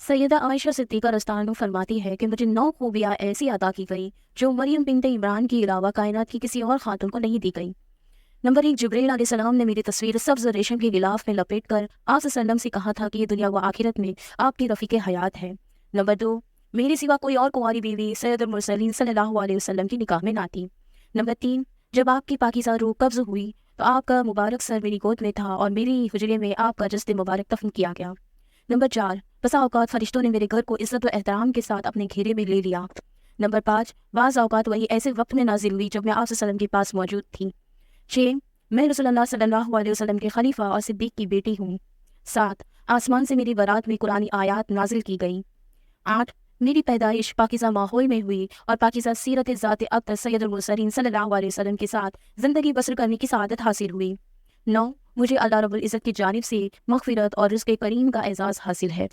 सैयदा आयशा सिद्दीक़ा रज़ियल्लाहु फरमाती है कि मुझे 9 खूबियाँ ऐसी अता की गई जो मरियम बिन्त इमरान के अलावा कायनात की किसी और खातून को नहीं दी गई। नंबर 1, जिब्रील अलैहिस्सलाम ने मेरी तस्वीर सब्ज़ रेशम के गिलाफ में लपेट कर आप सल्लम से कहा था कि ये दुनिया व आखिरत में आपकी रफ़ीक़े हयात है। नंबर 2, मेरे सिवा कोई और कुंवारी बीवी सैयदुल मुरसलीन सल्लल्लाहु अलैहि वसल्लम की निकाह में ना थी। नंबर 3, जब आपकी पाकीज़ा रूह कब्ज़ हुई तो आपका मुबारक सर मेरी गोद में था और मेरी हुजरे में आपका जस्द मुबारक दफन किया गया। नंबर 4, बसा औकात फरिश्तों ने मेरे घर को इज़्ज़त व एहतराम के साथ अपने घेरे में ले लिया। नंबर 5, बाज़ औकात वही ऐसे वक्त में नाजिल हुई जब मैं आप सल्लम के पास मौजूद थी। 6, मैं रसूलुल्लाह सल्लल्लाहु अलैहि वसल्लम के खलीफा और सिद्दीक की बेटी हूँ। 7, आसमान से मेरी बारात में कुरानी आयात नाजिल की गई। 8, मेरी पैदाइश पाकीज़ा माहौल में हुई और पाकीज़ा सीरत ज़ात अक़दस सैयदुल मुरसलीन सल्लल्लाहु अलैहि वसल्लम के साथ ज़िंदगी बसर करने की सआदत हासिल हुई। 9, मुझे अल्लाह रब्बुल इज़्ज़त की जानिब से मग़फ़िरत और रिज़्क़ करीम का एज़ाज़ हासिल है।